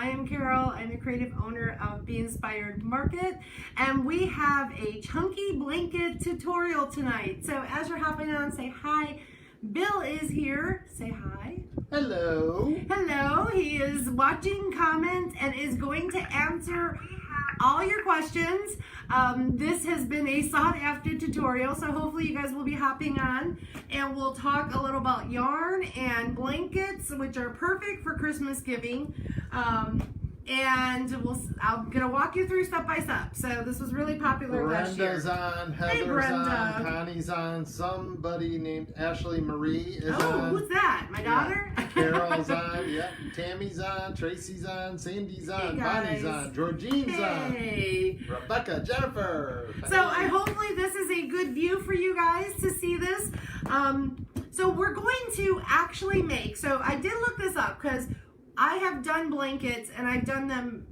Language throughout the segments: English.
I am Carol. I'm the creative owner of Be Inspired Market, and we have a chunky blanket tutorial tonight. So as you're hopping on, say hi. Bill is here. Say hi. Hello. Hello. He is watching, comment, and is going to answer all your questions. This has been a sought after tutorial, so hopefully you guys will be hopping on and we'll talk a little about yarn and blankets, which are perfect for Christmas giving. And I'm gonna walk you through step by step. So this was really popular last year. Brenda's on, Heather's on, Connie's on, somebody named Ashley Marie is on. Who's that? My daughter? Yeah. Carol's on, yep. Tammy's on, Tracy's on, Sandy's on, Bonnie's on, Georgine's on, Rebecca, Jennifer. So hopefully this is a good view for you guys to see this. So we're going to actually make, so I did look this up because I have done blankets and I've done them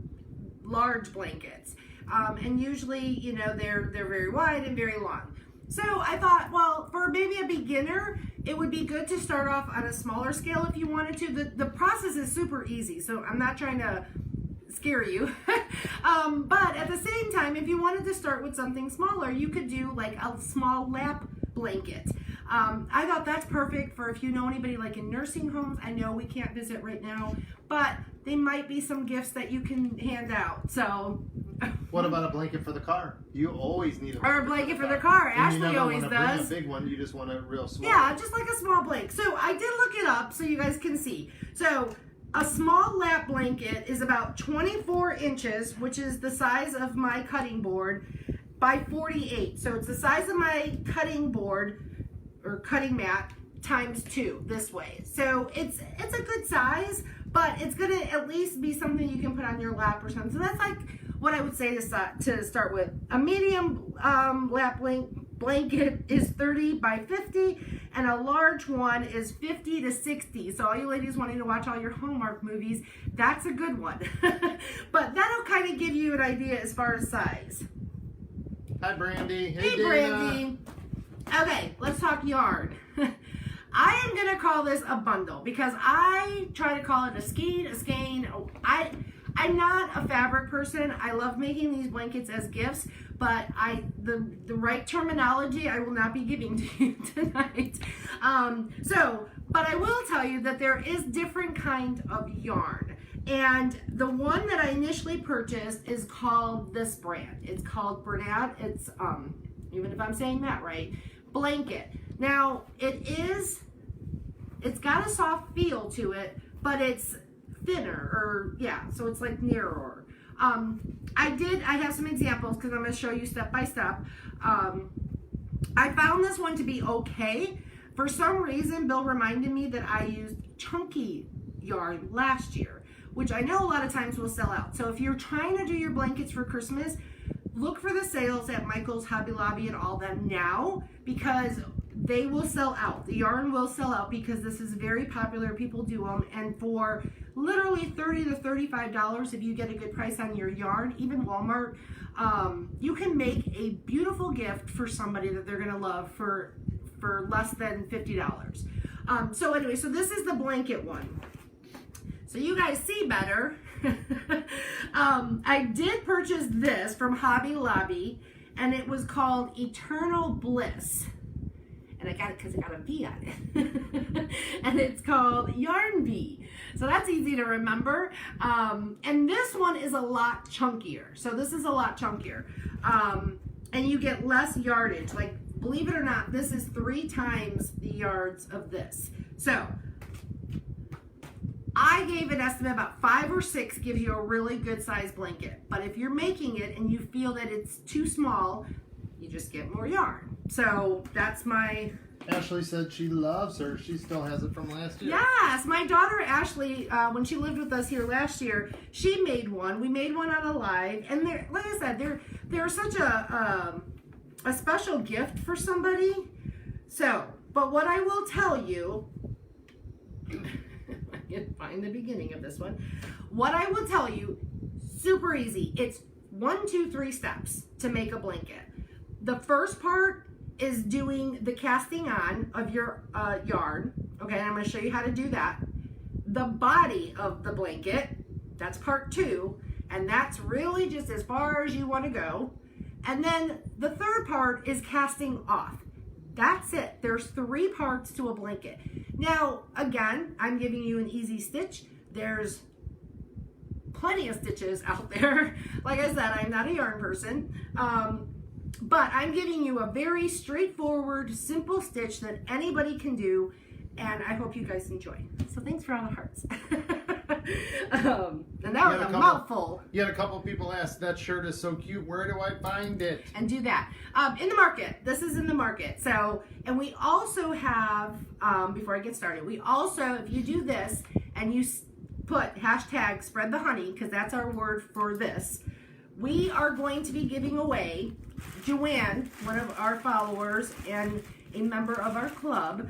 large blankets. And usually, you know, they're very wide and very long. So I thought, well, for maybe a beginner, it would be good to start off on a smaller scale if you wanted to. The process is super easy, so I'm not trying to scare you. But at the same time, if you wanted to start with something smaller, you could do like a small lap blanket. I thought that's perfect for if you know anybody like in nursing homes. I know we can't visit right now, but they might be some gifts that you can hand out. So what about a blanket for the car? You always need a blanket for the car. Ashley always does. Bring a big one, you just want a real small. Yeah, just like a small blanket. So I did look it up so you guys can see. So a small lap blanket is about 24 inches, which is the size of my cutting board, by 48. So it's the size of my cutting board or cutting mat times 2 this way. So it's a good size, but it's gonna at least be something you can put on your lap or something. So that's like what I would say to start with. A medium lap blanket is 30 by 50, and a large one is 50 to 60. So all you ladies wanting to watch all your Hallmark movies, that's a good one. But that'll kind of give you an idea as far as size. Hi, Brandy. Hey, Brandy. Okay, let's talk yarn. I am gonna call this a bundle because I try to call it a skein. I'm not a fabric person. I love making these blankets as gifts, but the right terminology I will not be giving to you tonight. But I will tell you that there is different kind of yarn. And the one that I initially purchased is called this brand. It's called Bernard. It's, even if I'm saying that right, blanket. Now, it's got a soft feel to it, but it's thinner, or yeah, so it's like narrower. I have some examples because I'm going to show you step by step. I found this one to be okay. For some reason, Bill reminded me that I used chunky yarn last year, which I know a lot of times will sell out. So if you're trying to do your blankets for Christmas, look for the sales at Michael's, Hobby Lobby, and all them now, because they will sell out. The yarn will sell out because this is very popular. People do them, and for literally $30 to $35, if you get a good price on your yarn, even Walmart, you can make a beautiful gift for somebody that they're gonna love for less than $50. So anyway, so this is the blanket one. So you guys see better. I did purchase this from Hobby Lobby, and it was called Eternal Bliss. And I got it because it got a V on it. And it's called Yarn Bee. So that's easy to remember. And this one is a lot chunkier. So this is a lot chunkier. And you get less yardage. Like, believe it or not, this is 3 times the yards of this. So I gave an estimate about 5 or 6 gives you a really good size blanket. But if you're making it and you feel that it's too small, you just get more yarn. So that's my... Ashley said she loves her. She still has it from last year. Yes, my daughter Ashley, when she lived with us here last year, she made one. We made one on a live, and they're, like I said, they're such a special gift for somebody. So, but what I will tell you, I can find the beginning of this one. What I will tell you, super easy. It's 1, 2, 3 steps to make a blanket. The first part is doing the casting on of your yarn. Okay, I'm going to show you how to do that. The body of the blanket, That's part 2. And that's really just as far as you want to go. And then the third part is casting off. That's it. There's 3 parts to a blanket. Now, again, I'm giving you an easy stitch. There's plenty of stitches out there. Like I said, I'm not a yarn person. But I'm giving you a very straightforward, simple stitch that anybody can do. And I hope you guys enjoy. So thanks for all the hearts. And that was a mouthful. You had a couple people ask, that shirt is so cute. Where do I find it? And do that. In the market. This is in the market. So, and we also have, before I get started, we also, if you do this and you put hashtag spread the honey, because that's our word for this, we are going to be giving away, Joanne, one of our followers and a member of our club,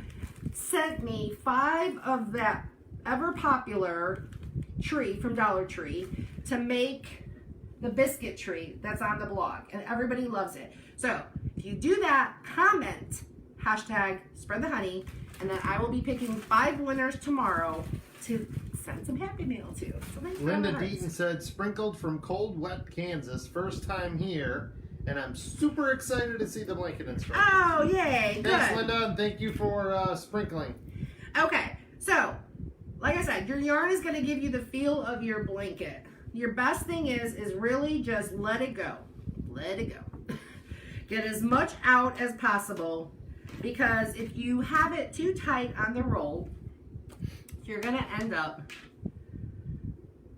sent me 5 of that ever popular tree from Dollar Tree to make the biscuit tree that's on the blog, and everybody loves it. So if you do that, comment hashtag spread the honey, and then I will be picking 5 winners tomorrow to send some happy mail to. So Linda Deaton said, sprinkled from cold, wet Kansas, first time here, and I'm super excited to see the blanket instructions. Oh, yay, good. Thanks, Linda, and thank you for sprinkling. Okay, so like I said, your yarn is going to give you the feel of your blanket. Your best thing is really just let it go. Let it go. Get as much out as possible, because if you have it too tight on the roll, you're going to end up,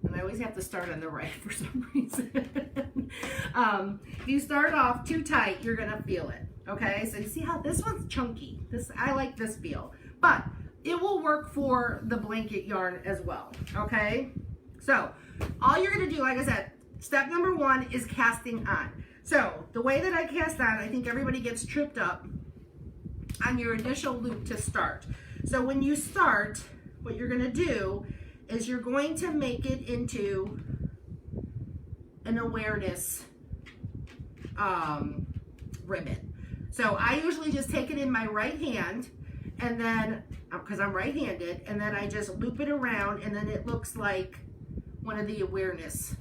and I always have to start on the right for some reason. If you start off too tight, you're going to feel it. Okay, so you see how this one's chunky. I like this feel, but it will work for the blanket yarn as well, okay? So, all you're gonna do, like I said, step number 1 is casting on. So, the way that I cast on, I think everybody gets tripped up on your initial loop to start. So, when you start, what you're gonna do is you're going to make it into an awareness ribbon. So, I usually just take it in my right hand, and then, because I'm right-handed, and then I just loop it around, and then it looks like one of the awareness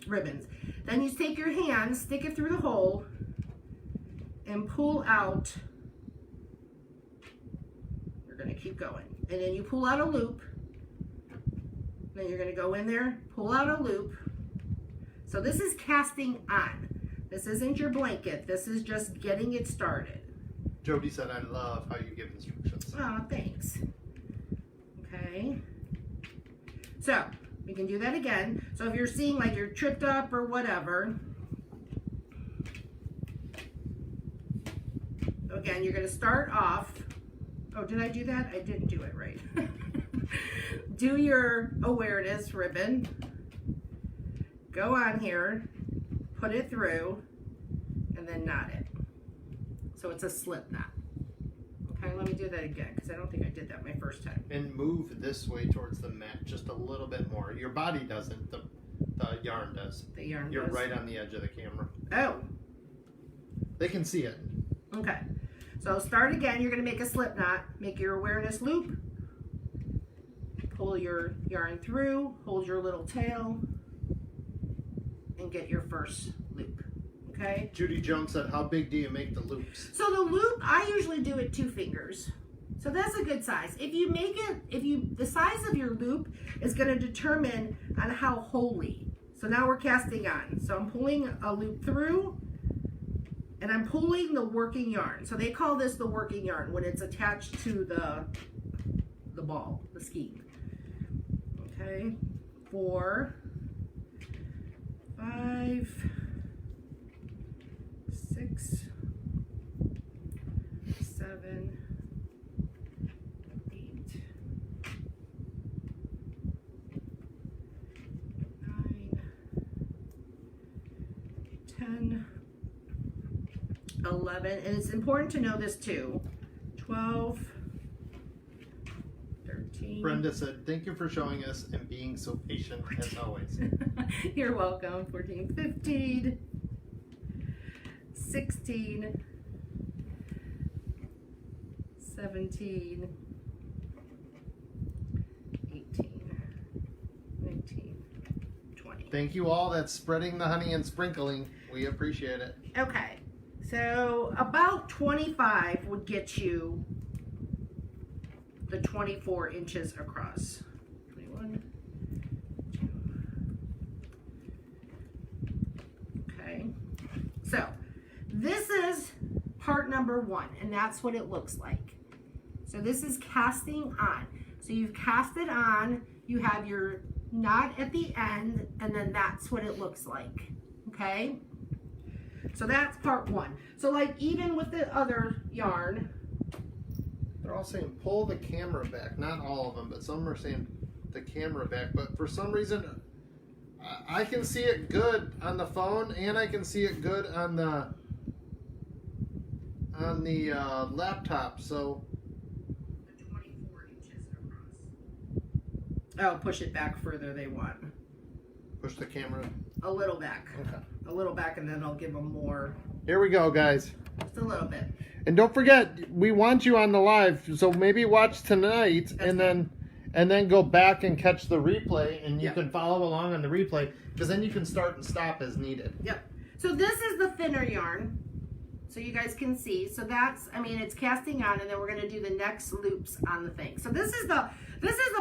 ribbons. Then you take your hand, stick it through the hole, and pull out. You're going to keep going. And then you pull out a loop. Then you're going to go in there, pull out a loop. So this is casting on. This isn't your blanket. This is just getting it started. Jody said, I love how you give instructions. Oh, thanks. Okay. So, we can do that again. So if you're seeing like you're tripped up or whatever, again, you're going to start off. Oh, did I do that? I didn't do it right. Do your awareness ribbon. Go on here, put it through, and then knot it. So it's a slip knot. Okay, let me do that again, because I don't think I did that my first time. And move this way towards the mat just a little bit more. Your body doesn't, the yarn does. The yarn You're does. right on the edge of the camera. Oh. They can see it. Okay. So start again. You're going to make a slip knot. Make your awareness loop. Pull your yarn through. Hold your little tail. And get your first loop. Okay? Judy Jones said, how big do you make the loops? So the loop, I usually do it 2 fingers. So that's a good size. If you make it, the size of your loop is going to determine on how holy. So now we're casting on. So I'm pulling a loop through, and I'm pulling the working yarn. So they call this the working yarn when it's attached to the ball, the skein. Okay, 4, 5, 6, 7, 8, 9, 10, 11, and it's important to know this too, 12, 13. Brenda said, thank you for showing us and being so patient as always. You're welcome. 14, 15, 16, 17, 18, 19, Thank you all that's spreading the honey and sprinkling. We appreciate it. Okay, so about 25 would get you the 24 inches across. 21, 2. Okay, so this is part number 1, and that's what it looks like. So this is casting on. So you've cast it on, you have your knot at the end, and then that's what it looks like, okay? So that's part 1. So like even with the other yarn, They're all saying pull the camera back. Not all of them, but some are saying the camera back. But for some reason, I can see it good on the phone, and I can see it good on the laptop. So 24 inches across. Oh, push it back further. They want push the camera a little back. Okay. A little back, and then I'll give them more. Here we go, guys. Just a little bit. And don't forget, we want you on the live, so maybe watch tonight and then go back and catch the replay, and you can follow along on the replay, because then you can start and stop as needed. Yep. So this is the thinner yarn, so you guys can see. So that's, I mean, it's casting on, and then we're going to do the next loops on the thing. So this is the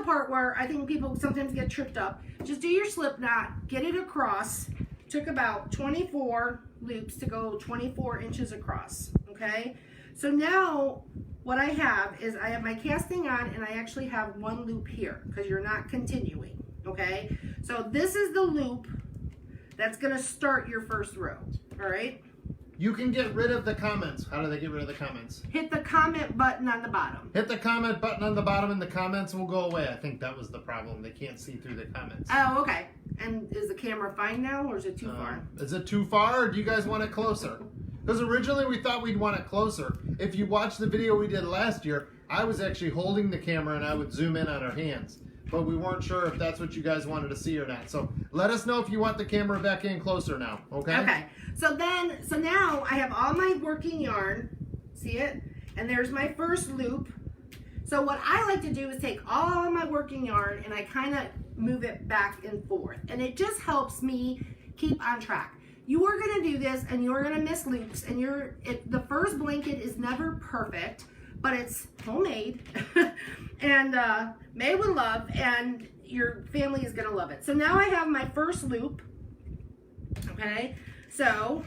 part where I think people sometimes get tripped up. Just do your slip knot, get it across. Took about 24 loops to go 24 inches across, okay? So now what I have is I have my casting on, and I actually have one loop here because you're not continuing, okay? So this is the loop that's gonna start your first row, all right? You can get rid of the comments. How do they get rid of the comments? Hit the comment button on the bottom. Hit the comment button on the bottom, and the comments will go away. I think that was the problem. They can't see through the comments. Oh, okay. And is the camera fine now, or is it too far? Is it too far, or do you guys want it closer? Because originally we thought we'd want it closer. If you watched the video we did last year, I was actually holding the camera and I would zoom in on our hands. But we weren't sure if that's what you guys wanted to see or not. So let us know if you want the camera back in closer now, okay? Okay. So now I have all my working yarn. See it? And there's my first loop. So what I like to do is take all of my working yarn and I kind of move it back and forth. And it just helps me keep on track. You are going to do this and you're going to miss loops, and the first blanket is never perfect, but it's homemade and made with love, and your family is going to love it. So now I have my first loop, okay? So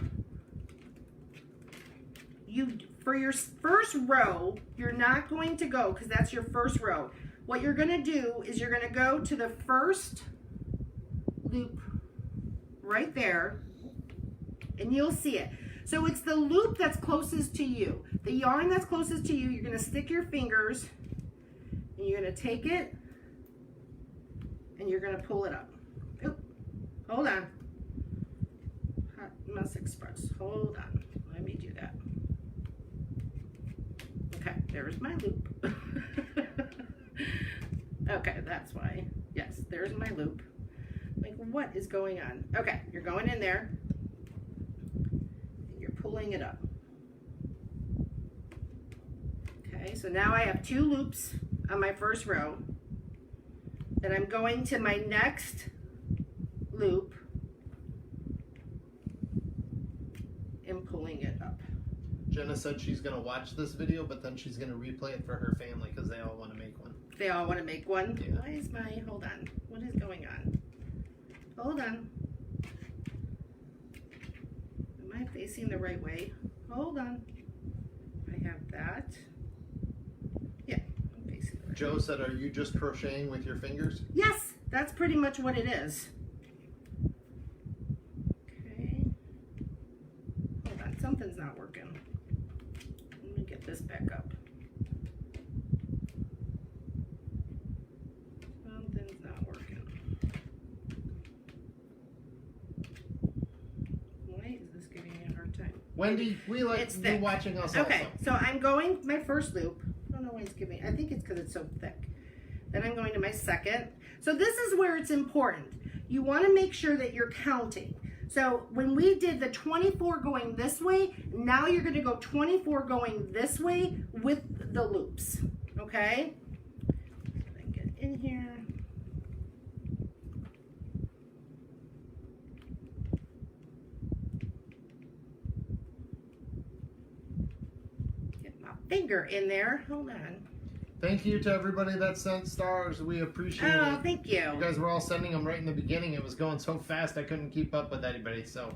for your first row, you're not going to go, because that's your first row. What you're going to do is you're going to go to the first loop right there, and you'll see it. So it's the loop that's closest to you. The yarn that's closest to you, you're going to stick your fingers, and you're going to take it, and you're going to pull it up. Oop, hold on. Hot Mess Express. Hold on. Let me do that. Okay, there's my loop. Okay, that's why. Yes, there's my loop. Like, what is going on? Okay, you're going in there. And you're pulling it up. Okay, so now I have 2 loops on my first row. Then I'm going to my next loop and pulling it up. Jenna said she's going to watch this video, but then she's going to replay it for her family because they all want to make one. They all want to make one? Yeah. Why is my, hold on. What is going on? Hold on. Am I facing the right way? Hold on. I have that. Yeah, I'm facing the right way. Joe said, are you just crocheting with your fingers? Yes, that's pretty much what it is. Okay. Hold on, something's not working. Let me get this back up. Something's not working. Why is this giving me a hard time? Wendy, we like It's you thick. watching us Okay, also. so I'm going my first loop. I don't know why it's giving. I think it's because it's so thick. Then I'm going to my second. So this is where it's important. You want to make sure that you're counting. So when we did the 24 going this way, now you're going to go 24 going this way with the loops. Okay? Then get in here. finger in there. Hold on. Thank you to everybody that sent stars. We appreciate Oh, it. thank you. You guys were all sending them right in the beginning. It was going so fast I couldn't keep up with anybody. So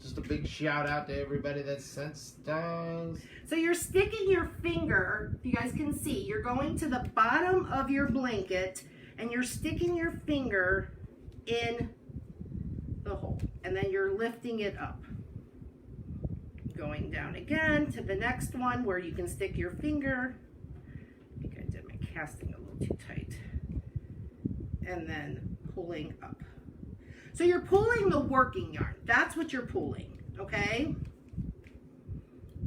just a big shout out to everybody that sent stars. So you're sticking your finger, if you guys can see, you're going to the bottom of your blanket and you're sticking your finger in the hole. And then you're lifting it up. Going down again to the next one where you can stick your finger. I think I did my casting a little too tight. And then pulling up. So you're pulling the working yarn. That's what you're pulling, okay?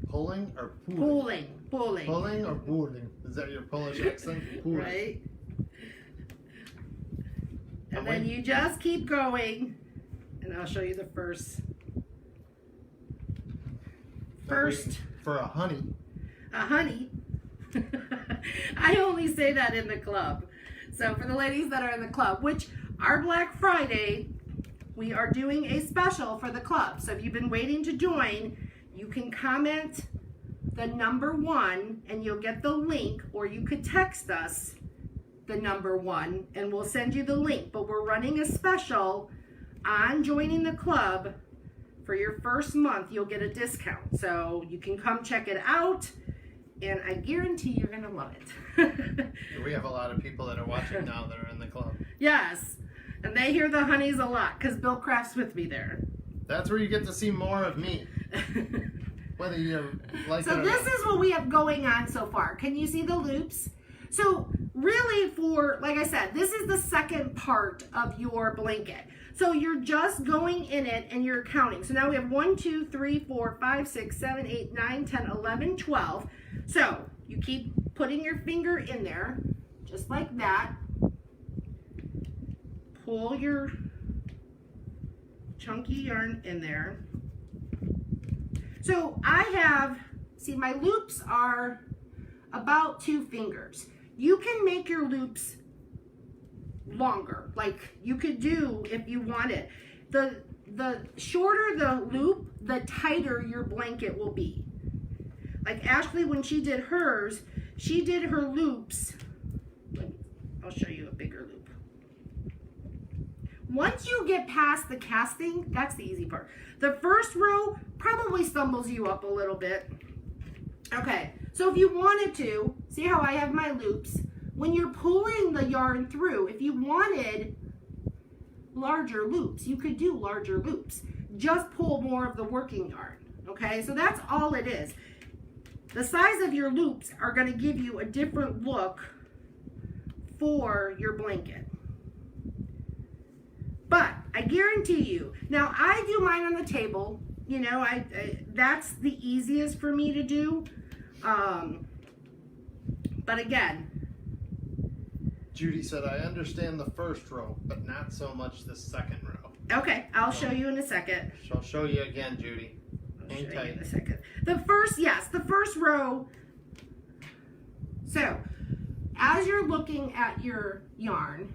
Pulling or pulling? Pulling. Pulling or pulling? Is that your Polish accent? Pulling. Right? And then you just keep going. And I'll show you the first. For a honey. A honey. I only say that in the club. So for the ladies that are in the club, which our Black Friday, we are doing a special for the club. So if you've been waiting to join, you can comment the number 1 and you'll get the link, or you could text us the number 1 and we'll send you the link. But we're running a special on joining the club. For your first month, you'll get a discount. So you can come check it out, and I guarantee you're going to love it. We have a lot of people that are watching now that are in the club. Yes, and they hear the honeys a lot because Bill Craft's with me there. That's where you get to see more of me. Whether you like it or not. So this is what we have going on so far. Can you see the loops? So really like I said, this is the second part of your blanket. So you're just going in it and you're counting. So now we have 1, 2, 3, 4, 5, 6, 7, 8, 9, 10, 11, 12. So you keep putting your finger in there, just like that. Pull your chunky yarn in there. So see, my loops are about 2 fingers. You can make your loops longer, like you could do if you wanted. The shorter the loop, the tighter your blanket will be. Like Ashley, when she did hers, she did her loops. I'll show you a bigger loop. Once you get past the casting, that's the easy part. The first row probably stumbles you up a little bit. Okay, so if you wanted to, see how I have my loops? When you're pulling the yarn through, if you wanted larger loops, you could do larger loops. Just pull more of the working yarn, okay? So that's all it is. The size of your loops are going to give you a different look for your blanket. But I guarantee you, now I do mine on the table, you know, that's the easiest for me to do. But again, Judy said, I understand the first row, but not so much the second row. Okay, I'll show you in a second. I'll show you again, Judy. Hang Show you tight. in a second. The first row. So, as you're looking at your yarn,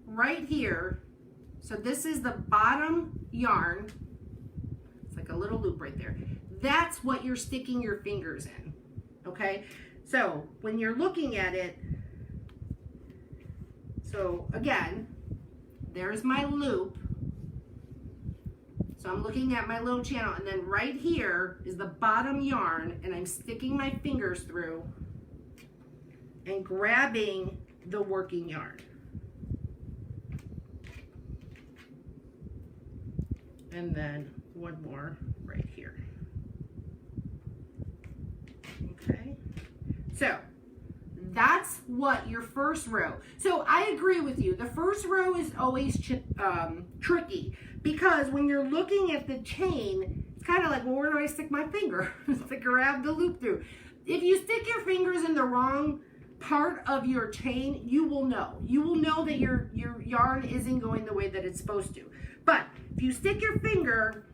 right here, so this is the bottom yarn. It's like a little loop right there. That's what you're sticking your fingers in, okay? So, when you're looking at it, so again, there's my loop. So I'm looking at my little channel, and then right here is the bottom yarn, and I'm sticking my fingers through and grabbing the working yarn. And then one more right here. Okay, so that's what your first row. So I agree with you. The first row is always tricky because when you're looking at the chain, it's kind of like, well, where do I stick my finger to grab the loop through? If you stick your fingers in the wrong part of your chain, you will know. You will know that your yarn isn't going the way that it's supposed to. But if you stick your finger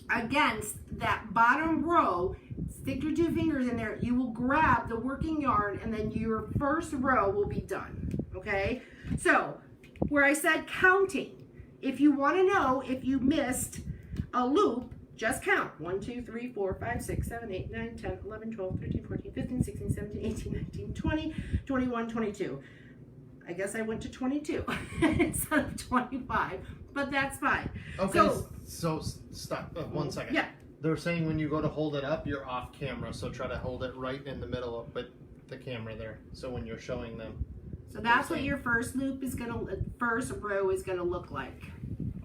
against that bottom row, stick your 2 fingers in there, you will grab the working yarn, and then your first row will be done, okay? So, where I said counting, if you want to know if you missed a loop, just count. 1, 2, 3, 4, 5, 6, 7, 8, 9, 10, 11, 12, 13, 14, 15, 16, 17, 18, 19, 20, 21, 22. I guess I went to 22 instead of 25, but that's fine. Okay, so stop. 1 second. Yeah. They're saying when you go to hold it up, you're off camera, so try to hold it right in the middle of the camera there. So when you're showing them. So that's what your first loop is first row is gonna look like,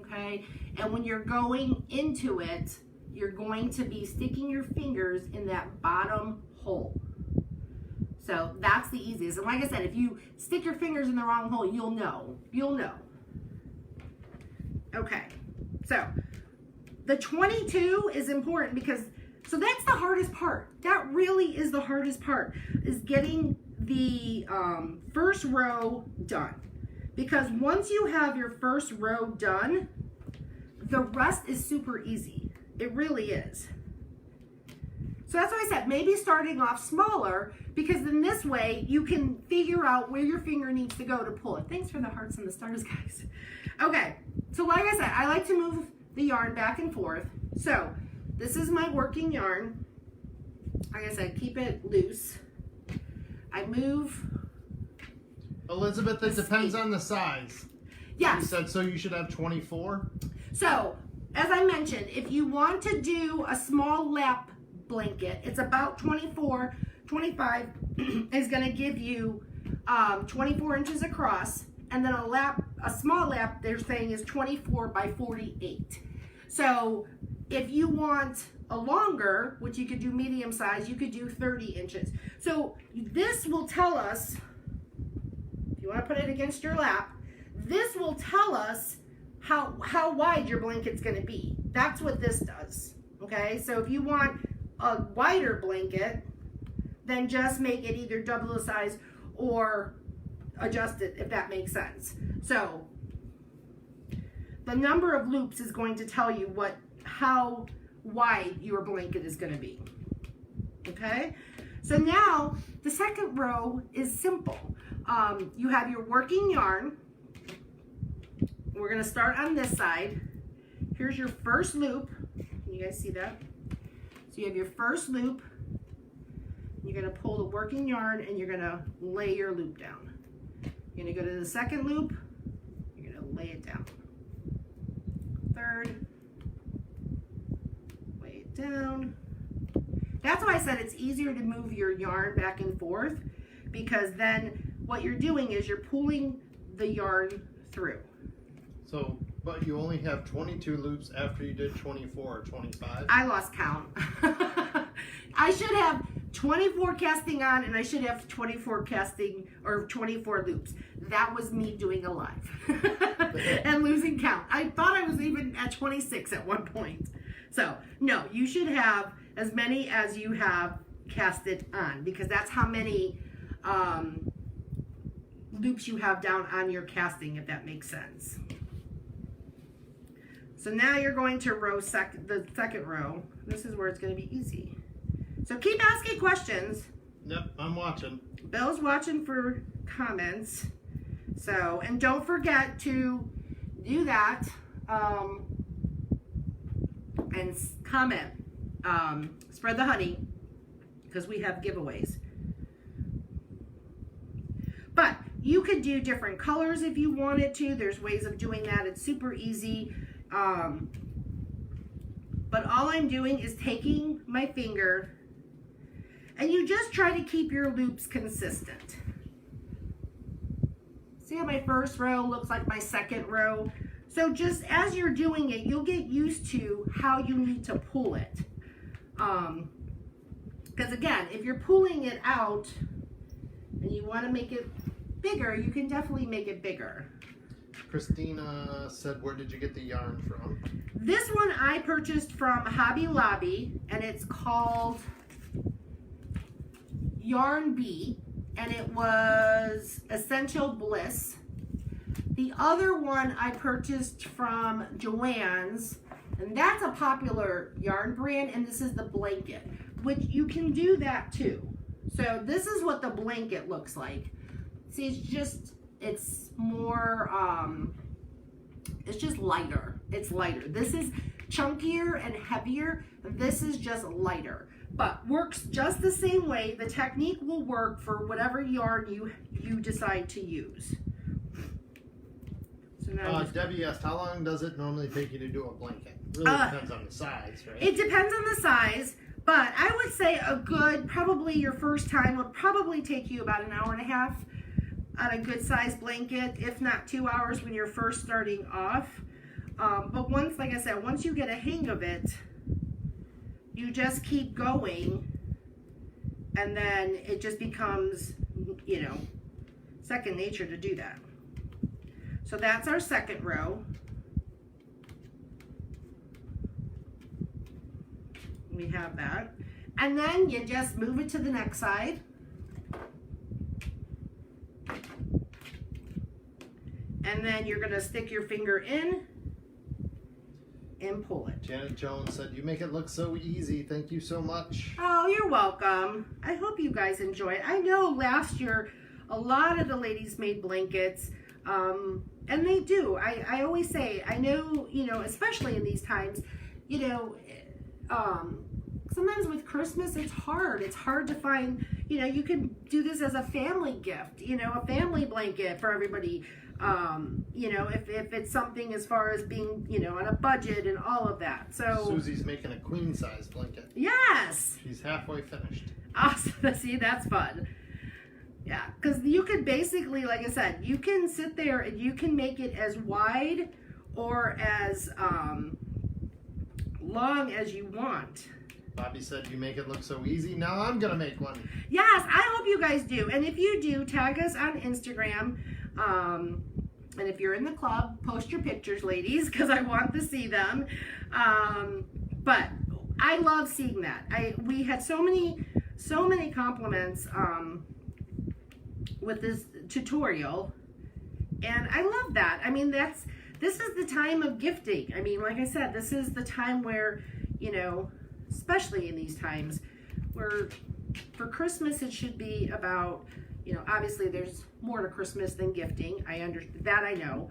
okay? And when you're going into it, you're going to be sticking your fingers in that bottom hole. So that's the easiest. And like I said, if you stick your fingers in the wrong hole, you'll know. You'll know. Okay, so the 22 is important because, so that's the hardest part. That really is the hardest part, is getting the first row done. Because once you have your first row done, the rest is super easy. It really is. So that's why I said maybe starting off smaller, because then this way you can figure out where your finger needs to go to pull it. Thanks for the hearts and the stars, guys. Okay, so like I said, I like to move the yarn back and forth. So this is my working yarn. Like I said, keep it loose. I move. Elizabeth, it depends on the size. Yes. You said so you should have 24? So, as I mentioned, if you want to do a small lap blanket, it's about 24, 25 is going to give you 24 inches across, and then a small lap they're saying is 24 by 48. So if you want a longer, which you could do medium size, you could do 30 inches. So this will tell us, if you want to put it against your lap, this will tell us how wide your blanket's going to be. That's what this does. Okay, so if you want a wider blanket, then just make it either double the size or adjust it, if that makes sense. So the number of loops is going to tell you how wide your blanket is going to be. Okay, so now the second row is simple. You have your working yarn. We're going to start on this side. Here's your first loop. Can you guys see that? So you have your first loop. You're going to pull the working yarn and you're going to lay your loop down. You're going to go to the second loop. You're going to lay it down. Third. Lay it down. That's why I said it's easier to move your yarn back and forth, because then what you're doing is you're pulling the yarn through. So, but you only have 22 loops after you did 24 or 25? I lost count. I should have 24 casting on, and I should have 24 casting, or 24 loops. That was me doing a live and losing count. I thought I was even at 26 at one point. So no, you should have as many as you have casted on, because that's how many loops you have down on your casting, if that makes sense. So now you're going to the second row. This is where it's going to be easy. So keep asking questions. Yep, I'm watching. Bill's watching for comments. So, and don't forget to do that and comment. Spread the honey, because we have giveaways. But you could do different colors if you wanted to. There's ways of doing that. It's super easy. But all I'm doing is taking my finger, and you just try to keep your loops consistent. See how my first row looks like my second row? So just as you're doing it, you'll get used to how you need to pull it. Because again, if you're pulling it out and you want to make it bigger, you can definitely make it bigger. Christina said, where did you get the yarn from? This one I purchased from Hobby Lobby, and it's called Yarn Bee, and it was Essential Bliss. The other one I purchased from Joann's, and that's a popular yarn brand, and this is the blanket, which you can do that too. So this is what the blanket looks like. See, it's more, it's just lighter. It's lighter. This is chunkier and heavier. This is just lighter, but works just the same way. The technique will work for whatever yarn you decide to use. So now Debbie asked, how long does it normally take you to do a blanket? It really depends on the size, right? It depends on the size, but I would say a good, probably your first time would probably take you about an hour and a half on a good size blanket, if not 2 hours when you're first starting off. But once, like I said, once you get a hang of it, you just keep going, and then it just becomes, you know, second nature to do that. So that's our second row. We have that. And then you just move it to the next side. And then you're gonna stick your finger in and pull it. Janet Jones said, you make it look so easy. Thank you so much. Oh, you're welcome. I hope you guys enjoy it. I know last year a lot of the ladies made blankets, and they do. I always say, I know, you know, especially in these times, you know, sometimes with Christmas it's hard. It's hard to find, you know, you can do this as a family gift, you know, a family blanket for everybody. You know, if it's something as far as being, you know, on a budget and all of that. So Susie's making a queen size blanket. Yes. She's halfway finished. Awesome. See, that's fun. Yeah, because you could basically, like I said, you can sit there and you can make it as wide or as long as you want. Bobby said, you make it look so easy. Now I'm going to make one. Yes, I hope you guys do. And if you do, tag us on Instagram. And if you're in the club, post your pictures, ladies, because I want to see them. But I love seeing that. We had so many compliments with this tutorial, and I love that. I mean, this is the time of gifting. I mean, like I said, this is the time where, you know, especially in these times, where for Christmas it should be about, you know, obviously there's more to Christmas than gifting. I understand that, I know.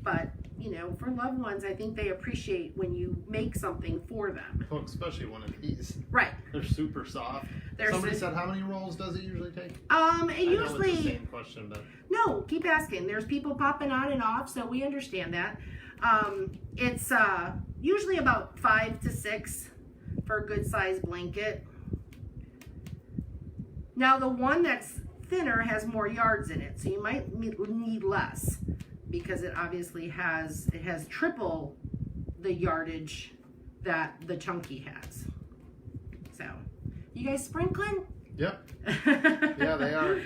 But, you know, for loved ones, I think they appreciate when you make something for them. Oh, especially one of these. Right. They're super soft. Somebody said, how many rolls does it usually take? It usually. It's the same question, but. No, keep asking. There's people popping on and off, so we understand that. It's usually about 5 to 6 for a good sized blanket. Now the one that's thinner has more yards in it, so you might need less because it obviously has triple the yardage that the chunky has. So, you guys sprinkling? Yep. Yeah, they are.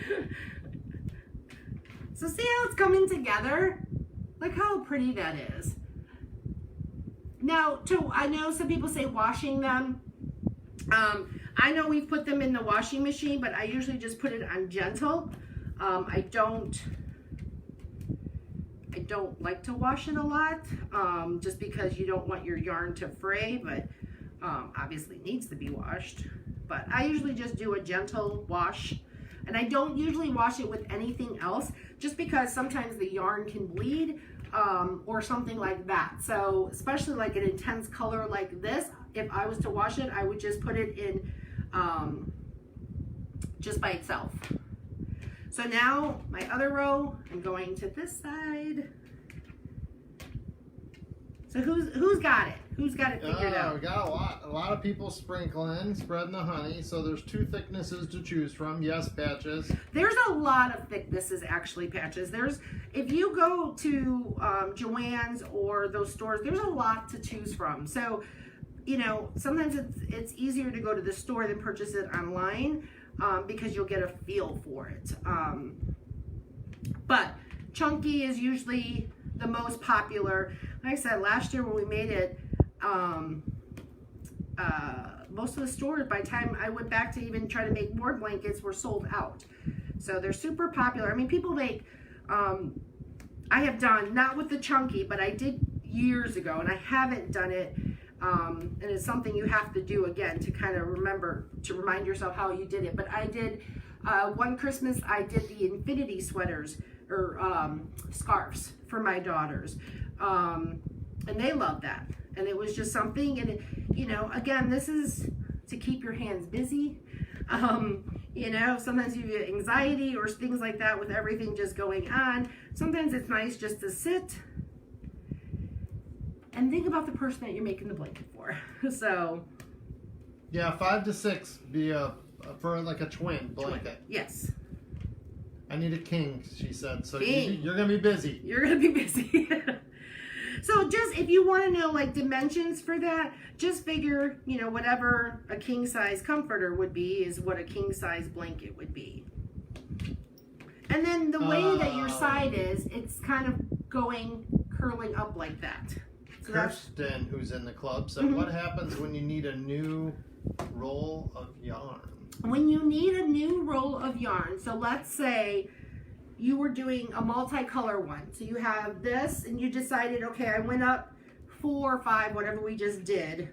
So see how it's coming together? Look how pretty that is. Now, I know some people say washing them. I know we've put them in the washing machine, but I usually just put it on gentle. I don't like to wash it a lot, just because you don't want your yarn to fray, but obviously it needs to be washed. But I usually just do a gentle wash, and I don't usually wash it with anything else, just because sometimes the yarn can bleed, or something like that. So especially like an intense color like this, if I was to wash it, I would just put it in just by itself. So now my other row, I'm going to this side. So who's got it? Who's got it figured out? We got a lot of people sprinkling, spreading the honey. So there's 2 thicknesses to choose from. Yes, Patches. There's a lot of thicknesses, actually, Patches. If you go to Joann's or those stores, there's a lot to choose from. So, you know, sometimes it's easier to go to the store than purchase it online, because you'll get a feel for it. But chunky is usually the most popular. Like I said, last year when we made it, most of the stores, by the time I went back to even try to make more blankets, were sold out. So they're super popular. I mean, people make, I have done, not with the chunky, but I did years ago, and I haven't done it. And it's something you have to do again to kind of remember, to remind yourself how you did it. But I did, one Christmas, I did the infinity sweaters, or scarves for my daughters. And they love that. And it was just something, and you know, again, this is to keep your hands busy. You know, sometimes you get anxiety or things like that with everything just going on. Sometimes it's nice just to sit and think about the person that you're making the blanket for. So yeah, 5 to 6 be for like a twin blanket. Yes. I need a king, she said. So King. you're gonna be busy. You're gonna be busy. So just if you want to know like dimensions for that, just figure, you know, whatever a king size comforter would be is what a king size blanket would be. And then the way that your side is, it's kind of curling up like that. So Kirsten, who's in the club, said, what happens when you need a new roll of yarn? When you need a new roll of yarn, so let's say you were doing a multicolor one. So you have this and you decided, okay, I went up 4 or 5, whatever we just did.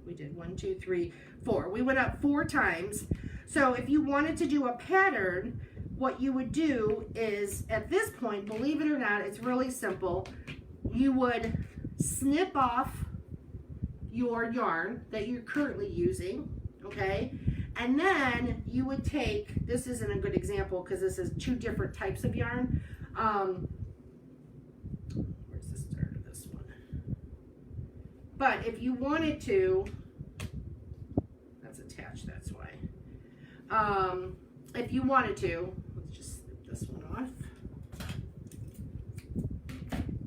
We did 1, 2, 3, 4. We went up 4 times. So if you wanted to do a pattern, what you would do is, at this point, believe it or not, it's really simple. You would snip off your yarn that you're currently using, okay? And then you would take, this isn't a good example because this is 2 different types of yarn. Where's the start of this one? But if you wanted to, that's attached, that's why. If you wanted to, let's just snip this one off.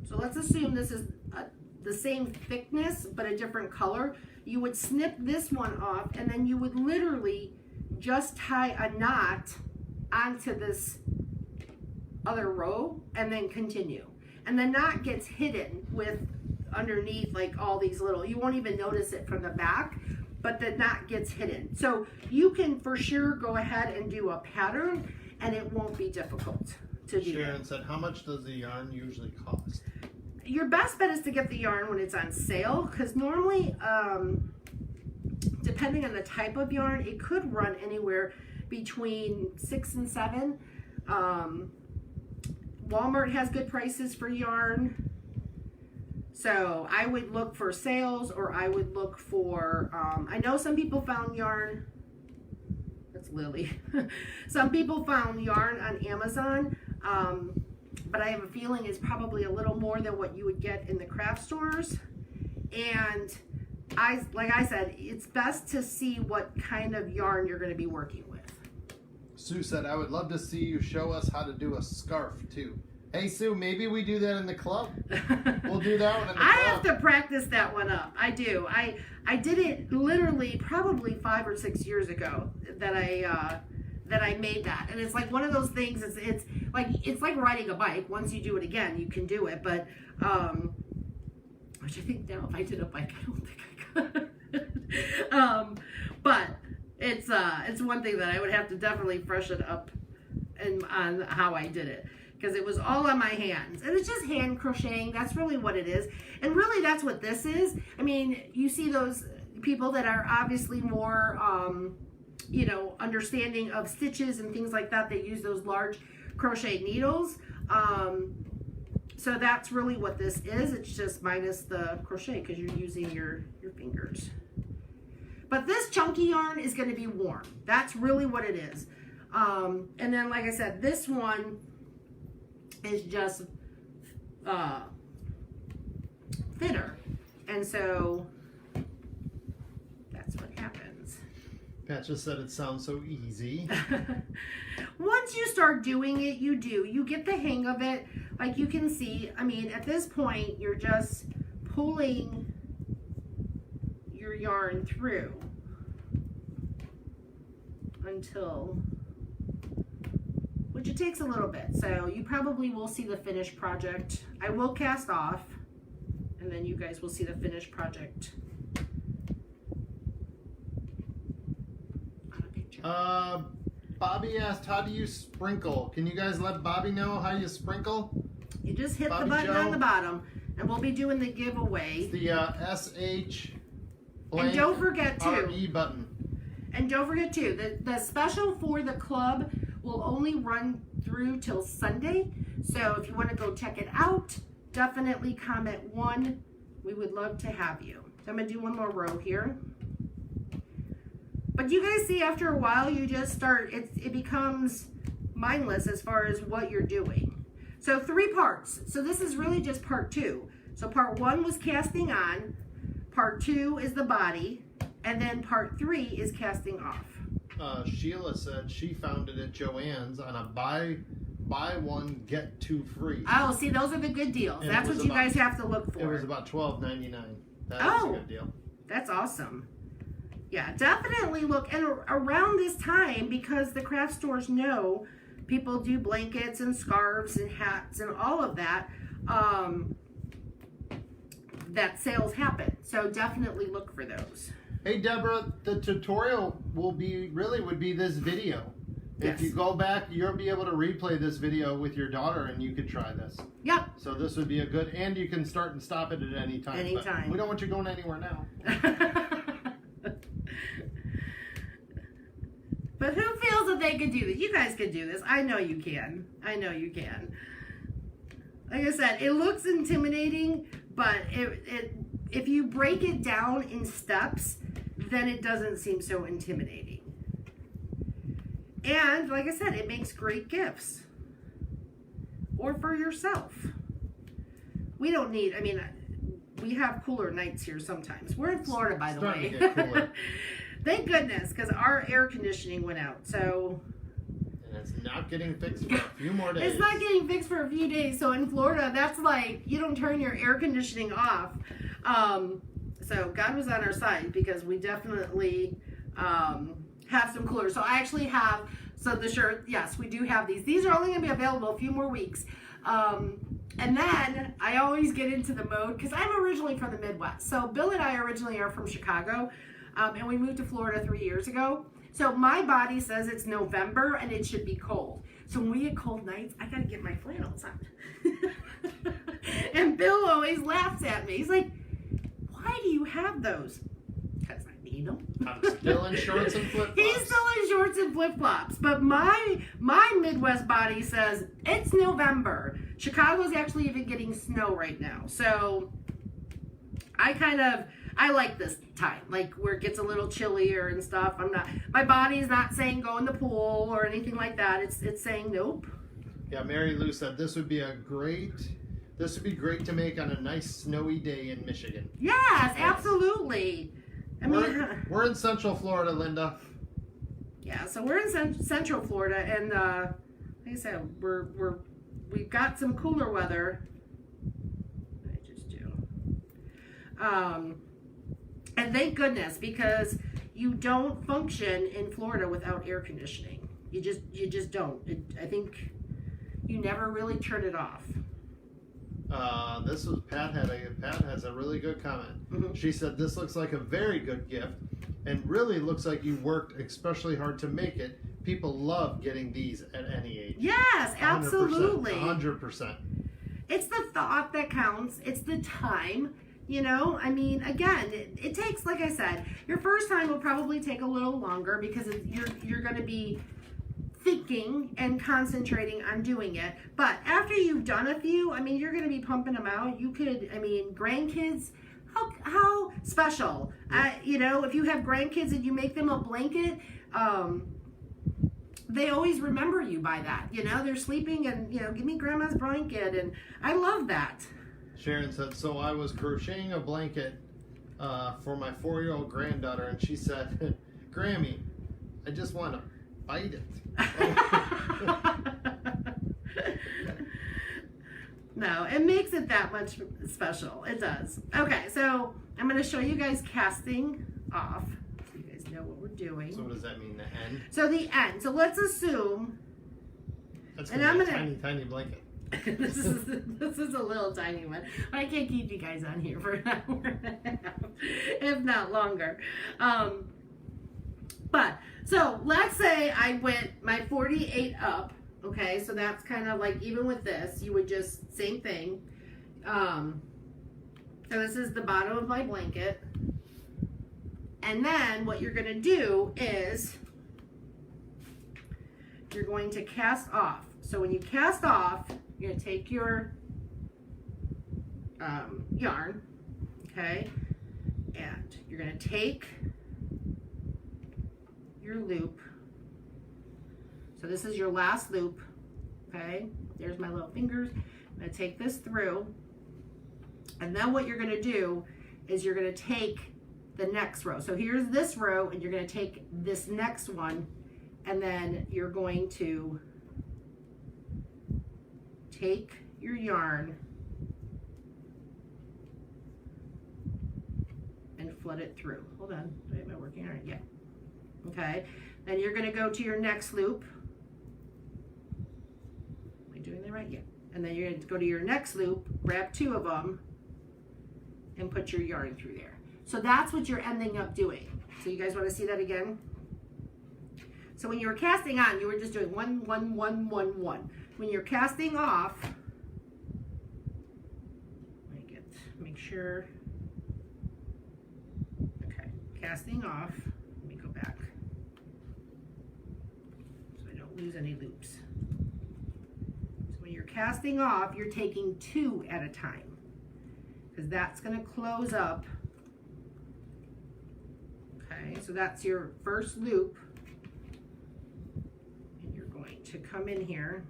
So let's assume this is the same thickness but a different color. You would snip this one off and then you would literally just tie a knot onto this other row and then continue. And the knot gets hidden with underneath like all these little, you won't even notice it from the back, but the knot gets hidden. So you can for sure go ahead and do a pattern and it won't be difficult to do. Sharon said, how much does the yarn usually cost? Your best bet is to get the yarn when it's on sale, because normally, depending on the type of yarn, it could run anywhere between 6 and 7. Walmart has good prices for yarn, so I would look for sales, or I would look for, I know some people found yarn, that's Lily, some people found yarn on Amazon, but I have a feeling it's probably a little more than what you would get in the craft stores. And like I said, it's best to see what kind of yarn you're going to be working with. Sue said, I would love to see you show us how to do a scarf too. Hey Sue, maybe we do that in the club. We'll do that one in the club. I have to practice that one up. I do. I did it literally probably 5 or 6 years ago that I made that, and it's like one of those things. It's like riding a bike. Once you do it again, you can do it. But which I think now, if I did a bike, I don't think I could. But it's one thing that I would have to definitely freshen up on how I did it, because it was all on my hands, and it's just hand crocheting. That's really what it is, and really that's what this is. I mean, you see those people that are obviously more you know, understanding of stitches and things like that. They use those large crochet needles. So that's really what this is. It's just minus the crochet because you're using your fingers. But this chunky yarn is going to be warm. That's really what it is. And then, like I said, this one is just thinner. And so that's what happens. Pat just said it sounds so easy. Once you start doing it, you get the hang of it. Like you can see, I mean, at this point, you're just pulling your yarn through until, which it takes a little bit. So you probably will see the finished project. I will cast off, and then you guys will see the finished project. Bobby asked, how do you sprinkle? Can you guys let Bobby know how you sprinkle? You just hit Bobby the button Joe. on the bottom, and we'll be doing the giveaway. It's the SH blank And don't forget too. RE button. And don't forget too, the special for the club will only run through till Sunday. So if you want to go check it out, definitely comment 1 We would love to have you. So I'm going to do one more row here. But you guys see, after a while, you just start, it becomes mindless as far as what you're doing. So 3 parts. So this is really just part 2. So part 1 was casting on, part 2 is the body, and then part 3 is casting off. Sheila said she found it at Joann's on a buy 1 get 2 free. Oh, see, those are the good deals. And that's what you guys have to look for. It was about $12.99. That was a good deal. That's awesome. Yeah, definitely look. And around this time, because the craft stores know people do blankets and scarves and hats and all of that, that sales happen. So definitely look for those. Hey Deborah, the tutorial would be this video. Yes. If you go back, you'll be able to replay this video with your daughter and you could try this. Yep. So this would be a good, and you can start and stop it at any time. Anytime. But we don't want you going anywhere now. But who feels that they could do this? You guys could do this. I know you can. I know you can. Like I said, it looks intimidating, but if you break it down in steps, then it doesn't seem so intimidating. And like I said, it makes great gifts. Or for yourself. We don't need, I mean, we have cooler nights here sometimes. We're in Florida, by the way. Starting to get cooler. Thank goodness, because our air conditioning went out. So And it's not getting fixed for a few more days. it's not getting fixed for a few days. So in Florida, that's like, you don't turn your air conditioning off. So God was on our side, because we definitely have some cooler. So I actually have, so the shirt, yes, we do have these. These are only going to be available a few more weeks. And then I always get into the mode, because I'm originally from the Midwest. So Bill and I originally are from Chicago, and we moved to Florida 3 years ago. So my body says it's November and it should be cold. So when we get cold nights, I got to get my flannels on. And Bill always laughs at me. He's like, why do you have those? Because I need them. I'm still in shorts and flip-flops. He's still in shorts and flip-flops. But my Midwest body says it's November. Chicago's actually even getting snow right now. So I like this time, like where it gets a little chillier and stuff. My body's not saying go in the pool or anything like that. It's saying nope. Yeah, Mary Lou said this would be great to make on a nice snowy day in Michigan. Yes, absolutely. I mean, we're in Central Florida, Linda. Yeah, so we're in Central Florida, and like I said, we've got some cooler weather. I just do. And thank goodness, because you don't function in Florida without air conditioning. You just don't. I think you never really turn it off. This was Pat has a really good comment. Mm-hmm. She said this looks like a very good gift and really looks like you worked especially hard to make it. People love getting these at any age. Yes, absolutely. 100%. It's the thought that counts. It's the time. You know, I mean, again, it takes, like I said, your first time will probably take a little longer, because you're going to be thinking and concentrating on doing it. But after you've done a few, I mean, you're going to be pumping them out. You could, I mean, grandkids, how special. You know, if you have grandkids and you make them a blanket, they always remember you by that. You know, they're sleeping and, you know, give me grandma's blanket. And I love that. Sharon said, so I was crocheting a blanket for my 4-year-old granddaughter, and she said, Grammy, I just want to bite it. No, it makes it that much special. It does. Okay, so I'm going to show you guys casting off, so you guys know what we're doing. So what does that mean, the end? So the end. So let's assume. That's going to be a tiny, tiny blanket. This is a little tiny one. But I can't keep you guys on here for an hour and a half, if not longer. But so let's say I went my 48 up. Okay, so that's kind of like, even with this, you would just same thing. So this is the bottom of my blanket, and then what you're going to do is you're going to cast off. So when you cast off, you're going to take your yarn, okay? And you're gonna take your loop. So this is your last loop, okay? There's my little fingers. I'm gonna take this through, and then what you're gonna do is you're gonna take the next row. So here's this row, and you're gonna take this next one, and then you're going to take your yarn and flood it through. Hold on, am I working on it? Yeah. Okay, then you're gonna go to your next loop. Am I doing that right? Yeah. And then you're gonna go to your next loop, grab 2 of them, and put your yarn through there. So that's what you're ending up doing. So you guys wanna see that again? So when you were casting on, you were just doing 1, 1, 1, 1, 1. When you're casting off, make sure, okay, casting off, let me go back so I don't lose any loops. So when you're casting off, you're taking 2 at a time, because that's going to close up. Okay, so that's your first loop, and you're going to come in here,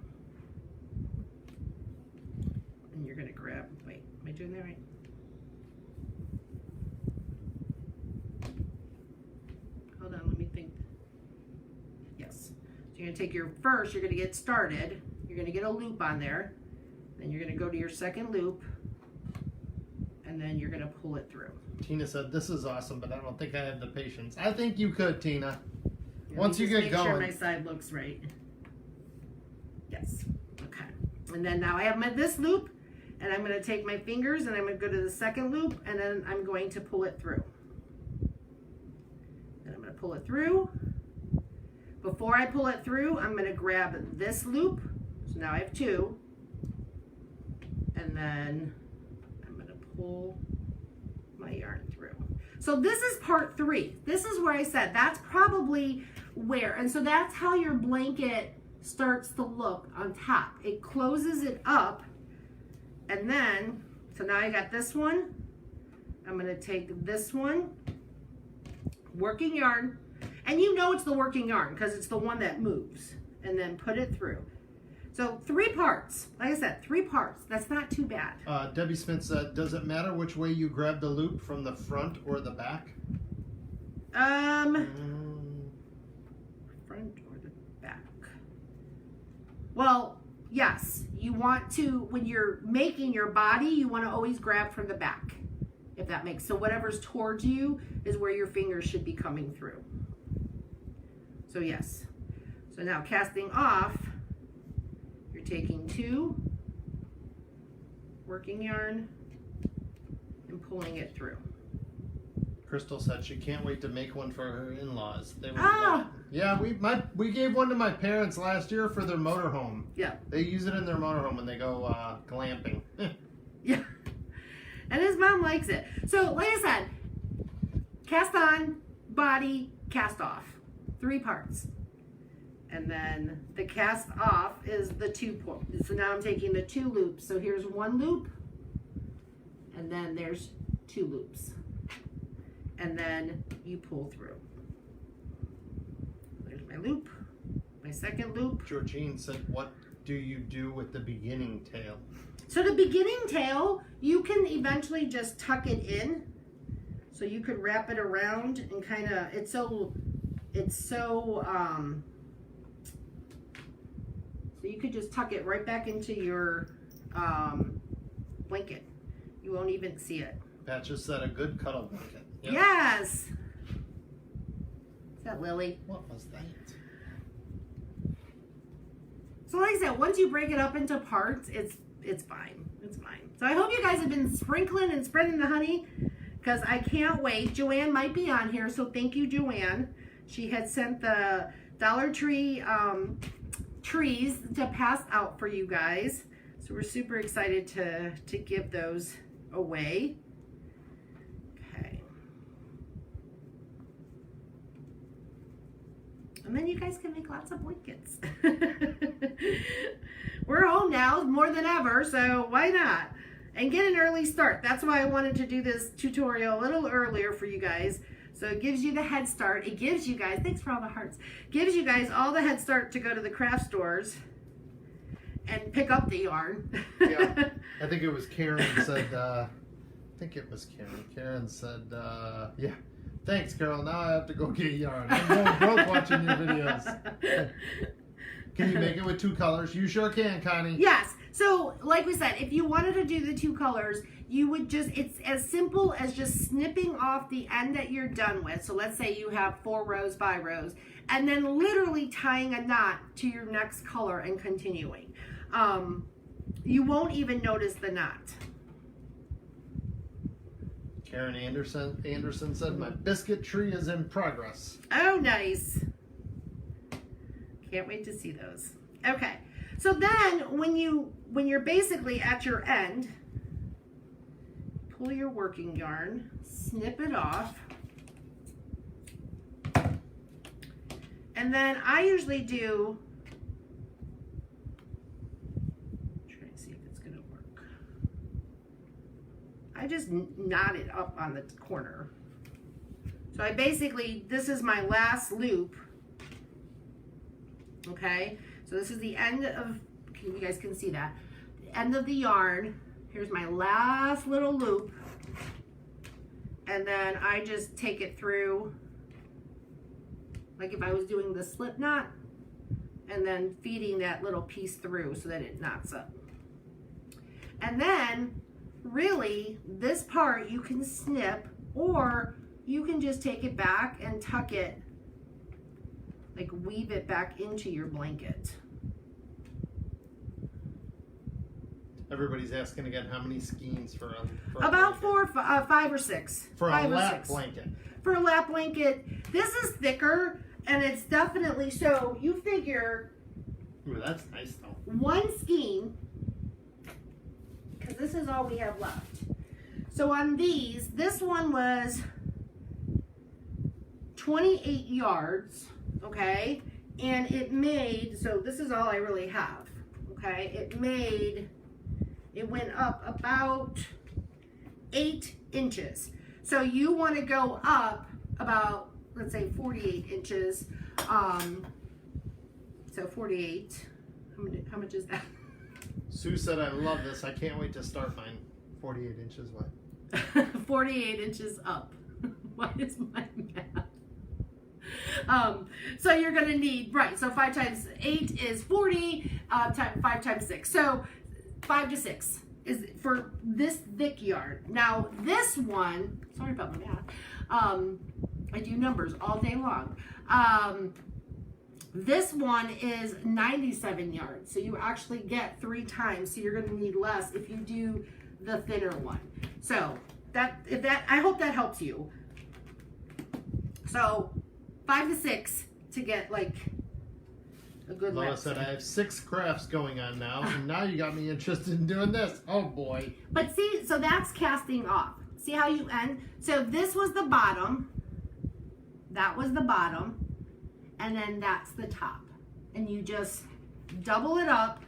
and you're going to grab, wait, am I doing that right? Hold on, let me think. Yes. So you're gonna take your first, you're gonna get started, you're gonna get a loop on there, then you're gonna go to your second loop, and then you're gonna pull it through. Tina said, this is awesome, but I don't think I have the patience. I think you could, Tina. Let Once me you just get make going. sure my side looks right. Yes, okay. And then now I have this loop, and I'm gonna take my fingers, and I'm gonna go to the second loop, and then I'm going to pull it through. Pull it through. Before I pull it through, I'm going to grab this loop. So now I have 2. And then I'm going to pull my yarn through. So this is part 3. This is where I said that's probably where, and so that's how your blanket starts to look on top. It closes it up, and then, so now I got this one. I'm going to take this one, working yarn, and you know it's the working yarn because it's the one that moves, and then put it through. So 3 parts, like I said, 3 parts. That's not too bad. Debbie Smith said, does it matter which way you grab the loop, from the front or the back? Front or the back? Well, yes, you want to, when you're making your body, you want to always grab from the back, if that makes, so whatever's towards you is where your fingers should be coming through. So yes. So now casting off, you're taking 2, working yarn, and pulling it through. Crystal said she can't wait to make one for her in-laws. They would Oh. love it. Yeah, we gave one to my parents last year for their motorhome. Yeah. They use it in their motorhome when they go glamping. Yeah. And his mom likes it. So, like I said, cast on, body, cast off. 3 parts. And then the cast off is the 2 points. So now I'm taking the 2 loops. So here's 1 loop, and then there's 2 loops. And then you pull through. There's my loop, my second loop. Georgine said, what do you do with the beginning tail? So the beginning tail, you can eventually just tuck it in. So you could wrap it around and kind of, so you could just tuck it right back into your blanket. You won't even see it. Pat just said a good cuddle blanket. Yep. Yes. Is that Lily? What was that? So like I said, once you break it up into parts, it's fine. It's fine. So I hope you guys have been sprinkling and spreading the honey, because I can't wait. Joanne might be on here, so thank you, Joanne. She had sent the Dollar Tree trees to pass out for you guys. So we're super excited to give those away. Okay. And then you guys can make lots of blankets. We're home now more than ever, so why not? and get an early start. That's why I wanted to do this tutorial a little earlier for you guys. So it gives you the head start. It gives you guys, thanks for all the hearts, gives you guys all the head start to go to the craft stores and pick up the yarn. Yeah, I think it was Karen said, I think it was Karen. Karen said, yeah, thanks, Carol. Now I have to go get yarn. I'm going broke watching your videos. Can you make it with 2 colors? You sure can, Connie. Yes. So, like we said, if you wanted to do the 2 colors, you would just, it's as simple as just snipping off the end that you're done with. So let's say you have 4 rows, 5 rows, and then literally tying a knot to your next color and continuing. You won't even notice the knot. Karen Anderson said, my biscuit tree is in progress. Oh, nice. Can't wait to see those. Okay. So then when you're basically at your end, pull your working yarn, snip it off. And then I usually do, try to see if it's gonna work. I just knot it up on the corner. So I basically, this is my last loop. Okay, so this is the end of, you guys can see that, the end of the yarn. Here's my last little loop, and then I just take it through, like if I was doing the slip knot, and then feeding that little piece through so that it knots up. And then, really, this part you can snip, or you can just take it back and tuck it, like weave it back into your blanket. Everybody's asking again how many skeins for a About blanket? 5 or 6. For 5 a or lap 6. blanket. For a lap blanket. This is thicker, and it's definitely, so you figure. Ooh, that's nice though. 1 skein, because this is all we have left. So on these, this one was 28 yards, okay? And it made, so this is all I really have, okay? It went up about 8 inches. So you want to go up about, let's say 48 inches. So 48, how much is that? Sue said, I love this. I can't wait to start mine. 48 inches what? 48 inches up. What is my math? So you're going to need, right, so 5 times 8 is 40, 5 times 6. So 5 to 6 is for this thick yarn. Now this one, sorry about my math, I do numbers all day long. This one is 97 yards, so you actually get 3 times, so you're going to need less if you do the thinner one. So I hope that helps you. So 5 to 6 to get like a good Lola lap. said, I have 6 crafts going on now, and now you got me interested in doing this. Oh boy. But see, so that's casting off. See how you end? So this was the bottom, that was the bottom, and then that's the top. And you just double it up,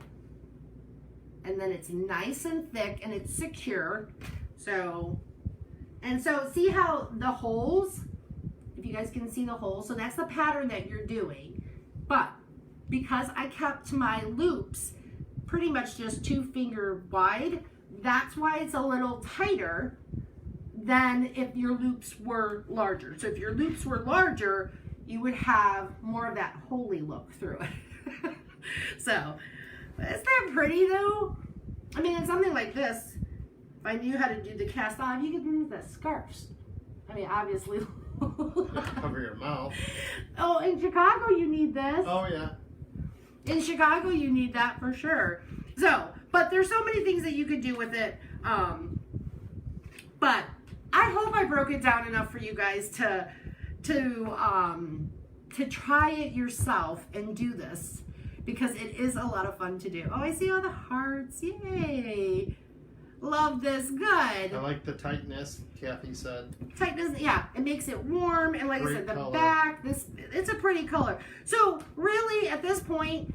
and then it's nice and thick and it's secure. So see how the holes, if you guys can see the holes, so that's the pattern that you're doing. But because I kept my loops pretty much just 2 finger wide, that's why it's a little tighter than if your loops were larger. So if your loops were larger, you would have more of that holy look through it. So, isn't that pretty though? I mean, it's something like this. If I knew how to do the cast on, you could do the scarves. I mean, obviously. Cover your mouth. Oh, in Chicago you need this. Oh yeah. In Chicago you need that for sure. So, but there's so many things that you could do with it. But I hope I broke it down enough for you guys to try it yourself and do this, because it is a lot of fun to do. Oh, I see all the hearts. Yay. Love this. Good. I like the tightness, Kathy said. Tightness, yeah. It makes it warm. And like I said, the color. back, it's a pretty color. So really, at this point,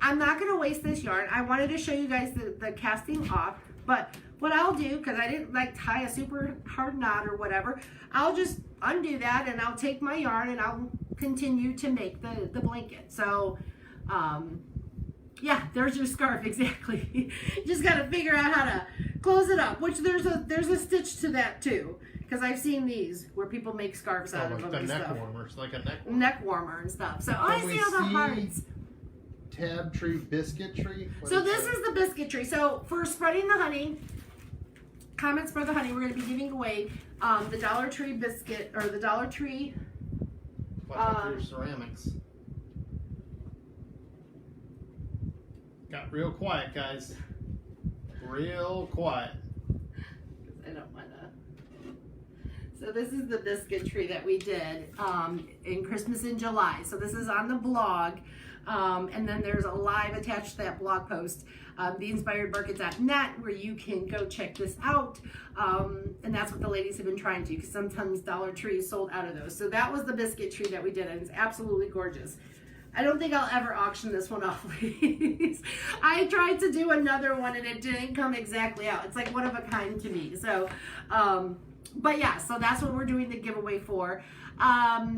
I'm not going to waste this yarn. I wanted to show you guys the casting off. But what I'll do, because I didn't like tie a super hard knot or whatever, I'll just undo that and I'll take my yarn and I'll continue to make the blanket. So, yeah, there's your scarf, exactly. Just got to figure out how to close it up, which there's a stitch to that too. Because I've seen these where people make scarves out of them and stuff. Warmers, like a neck warmer. Neck warmer and stuff. So I see all the hearts. Tab tree, biscuit tree. So this is the biscuit tree. So for spreading the honey, comments for the honey, we're going to be giving away the Dollar Tree biscuit, or the Dollar Tree. Watch out for your ceramics. Got real quiet, guys. Real quiet. I don't want to. So this is the biscuit tree that we did in Christmas in July. So this is on the blog. And then there's a live attached to that blog post, theinspiredmarket.net, where you can go check this out. And that's what the ladies have been trying to, because sometimes Dollar Tree is sold out of those. So that was the biscuit tree that we did, and it's absolutely gorgeous. I don't think I'll ever auction this one off, ladies. I tried to do another one and it didn't come exactly out. It's like one of a kind to me. So, but yeah, so that's what we're doing the giveaway for. I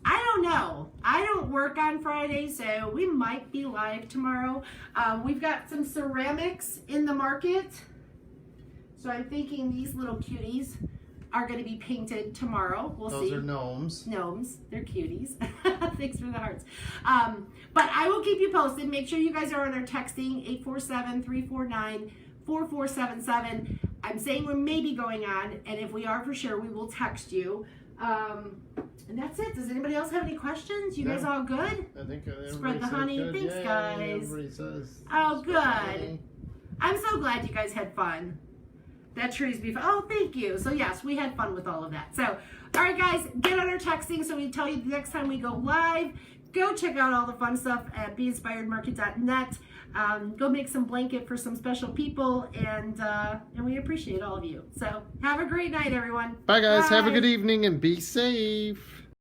don't know. I don't work on Friday, so we might be live tomorrow. We've got some ceramics in the market. So I'm thinking these little cuties are going to be painted tomorrow. We'll see. Those are gnomes. Gnomes. They're cuties. Thanks for the hearts. But I will keep you posted. Make sure you guys are on our texting, 847-349-4477. I'm saying we may be going on, and if we are for sure, we will text you. And that's it. Does anybody else have any questions? You guys all good? I think Spread the honey. good. Thanks, Yay, guys. Everybody says. Oh, good. I'm so glad you guys had fun. That tree's beautiful. Oh, thank you. So yes, we had fun with all of that. So, all right, guys, get on our texting so we tell you the next time we go live. Go check out all the fun stuff at beinspiredmarket.net. Go make some blanket for some special people, and we appreciate all of you. So have a great night, everyone. Bye, guys. Bye. Have a good evening and be safe.